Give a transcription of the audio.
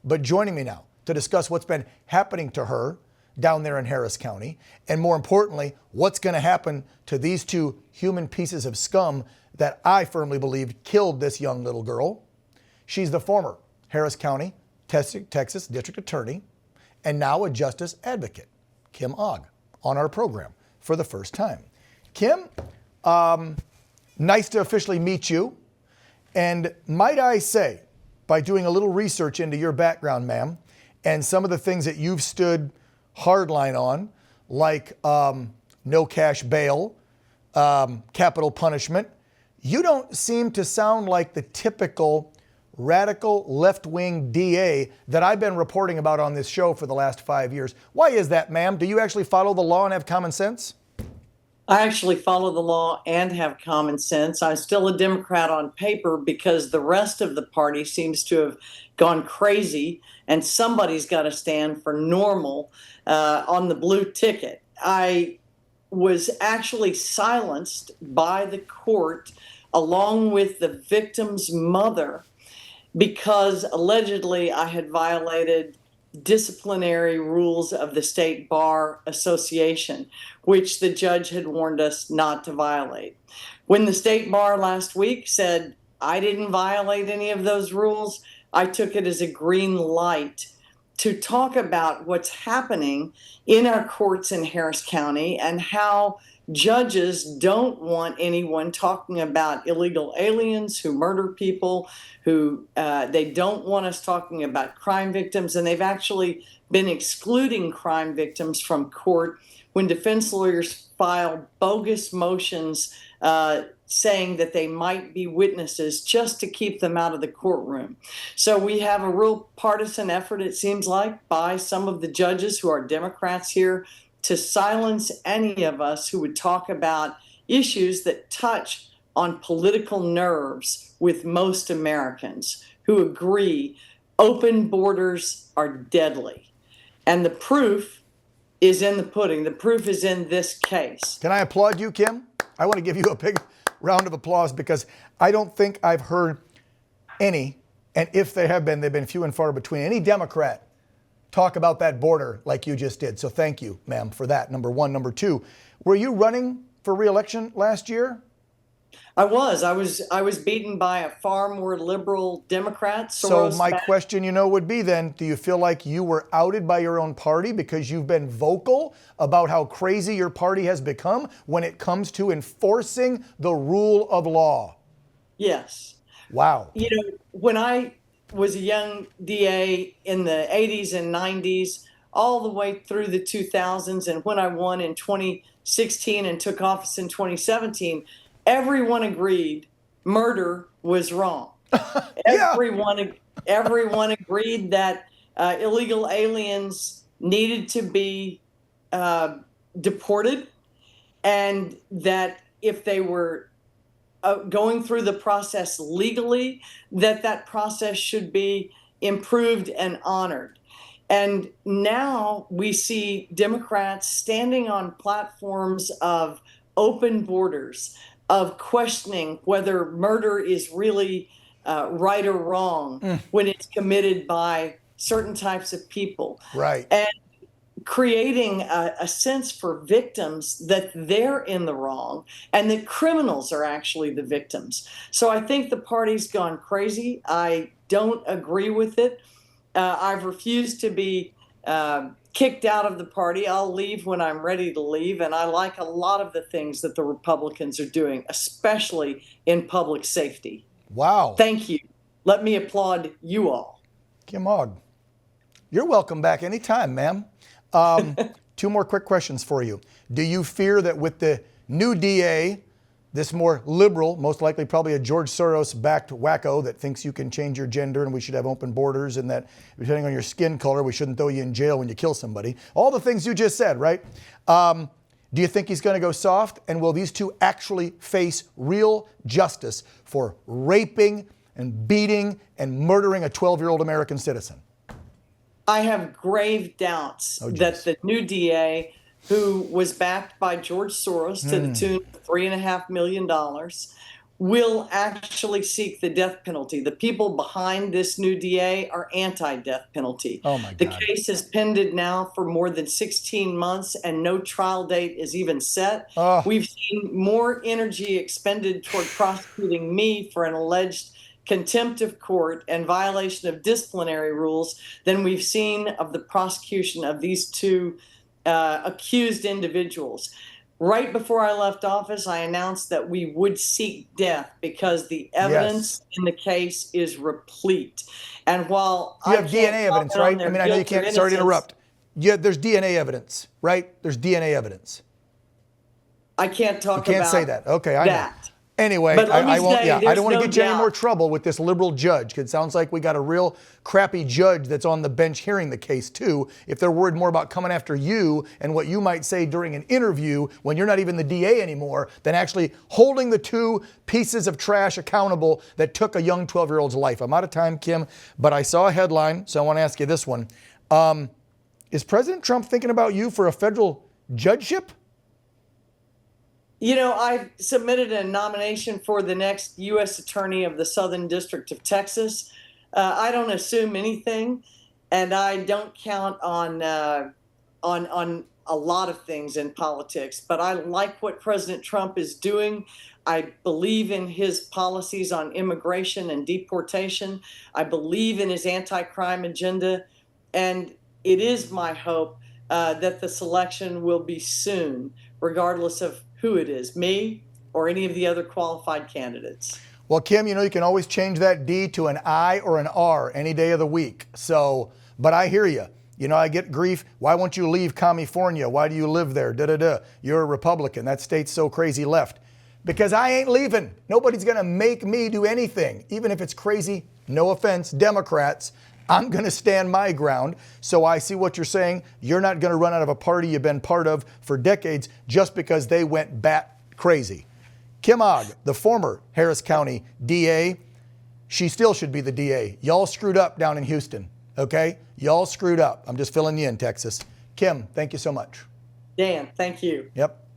But joining me now to discuss what's been happening to her down there in Harris County, and more importantly, what's going to happen to these two human pieces of scum that I firmly believe killed this young little girl. She's the former Harris County, Texas District Attorney, and now a justice advocate, Kim Ogg, on our program for the first time. Kim, nice to officially meet you. And might I say, by doing a little research into your background, ma'am, and some of the things that you've stood hardline on, like no cash bail, capital punishment, you don't seem to sound like the typical radical left-wing DA that I've been reporting about on this show for the last 5 years. Why is that, ma'am? Do you actually follow the law and have common sense? I actually follow the law and have common sense. I'm still a Democrat on paper because the rest of the party seems to have gone crazy, and somebody's got to stand for normal on the blue ticket. I was actually silenced by the court along with the victim's mother because allegedly I had violated disciplinary rules of the State Bar Association, which the judge had warned us not to violate. When the State Bar last week said I didn't violate any of those rules, I took it as a green light to talk about what's happening in our courts in Harris County and how judges don't want anyone talking about illegal aliens who murder people, who they don't want us talking about crime victims, and they've actually been excluding crime victims from court when defense lawyers file bogus motions saying that they might be witnesses just to keep them out of the courtroom. So we have a real partisan effort, it seems like, by some of the judges who are Democrats here to silence any of us who would talk about issues that touch on political nerves with most Americans who agree open borders are deadly. And the proof is in the pudding. The proof is in this case. Can I applaud you, Kim? I want to give you a big round of applause because I don't think I've heard any, and if there have been, they've been few and far between, any Democrat talk about that border like you just did. So thank you, ma'am, for that, number one. Number two, were you running for re-election last year? I was beaten by a far more liberal Democrat. So my question, would be then, do you feel like you were outed by your own party because you've been vocal about how crazy your party has become when it comes to enforcing the rule of law? Yes. Wow. When I was a young DA in the 80s and 90s, all the way through the 2000s, and when I won in 2016 and took office in 2017, everyone agreed murder was wrong. Yeah. Everyone agreed that illegal aliens needed to be deported, and that if they were going through the process legally, that process should be improved and honored. And now we see Democrats standing on platforms of open borders, of questioning whether murder is really right or wrong when it's committed by certain types of people. Right. And creating a sense for victims that they're in the wrong and that criminals are actually the victims. So I think the party's gone crazy. I don't agree with it. I've refused to be kicked out of the party. I'll leave when I'm ready to leave. And I like a lot of the things that the Republicans are doing, especially in public safety. Wow. Thank you. Let me applaud you all. Kim Ogg, you're welcome back anytime, ma'am. Two more quick questions for you. Do you fear that with the new DA, this more liberal, most likely probably a George Soros-backed wacko that thinks you can change your gender and we should have open borders and that depending on your skin color, we shouldn't throw you in jail when you kill somebody. All the things you just said, right? Do you think he's going to go soft? And will these two actually face real justice for raping and beating and murdering a 12-year-old American citizen? I have grave doubts that the new DA, who was backed by George Soros to the tune of $3.5 million, will actually seek the death penalty. The people behind this new DA are anti-death penalty. Oh my The God. case has pended now for more than 16 months and no trial date is even set. Oh. We've seen more energy expended toward prosecuting me for an alleged contempt of court and violation of disciplinary rules than we've seen of the prosecution of these two accused individuals. Right before I left office, I announced that we would seek death because the evidence in the case is replete. And while You have DNA evidence, right? I mean, I know you can't, sorry to interrupt. Yeah, there's DNA evidence, right? There's DNA evidence. I can't talk You can't about say that. Okay, I know. that. Anyway, But let me I won't. say, Yeah, I there's don't want to no get you any doubt. more trouble with this liberal judge. 'Cause it sounds like we got a real crappy judge that's on the bench hearing the case too. If they're worried more about coming after you and what you might say during an interview when you're not even the DA anymore, than actually holding the two pieces of trash accountable that took a young 12-year-old's life. I'm out of time, Kim, but I saw a headline, so I want to ask you this one: is President Trump thinking about you for a federal judgeship? You know, I've submitted a nomination for the next U.S. Attorney of the Southern District of Texas. I don't assume anything, and I don't count on a lot of things in politics. But I like what President Trump is doing. I believe in his policies on immigration and deportation. I believe in his anti-crime agenda, and it is my hope that the selection will be soon, regardless of who it is, me or any of the other qualified candidates. Well, Kim, you know, you can always change that D to an I or an R any day of the week. So, but I hear you. You know, I get grief. Why won't you leave California? Why do you live there? Da-da-da. You're a Republican. That state's so crazy left. Because I ain't leaving. Nobody's going to make me do anything. Even if it's crazy, no offense, Democrats, I'm going to stand my ground. So I see what you're saying. You're not going to run out of a party you've been part of for decades just because they went bat crazy. Kim Ogg, the former Harris County DA, she still should be the DA. Y'all screwed up down in Houston, okay? Y'all screwed up. I'm just filling you in, Texas. Kim, thank you so much. Dan, thank you. Yep.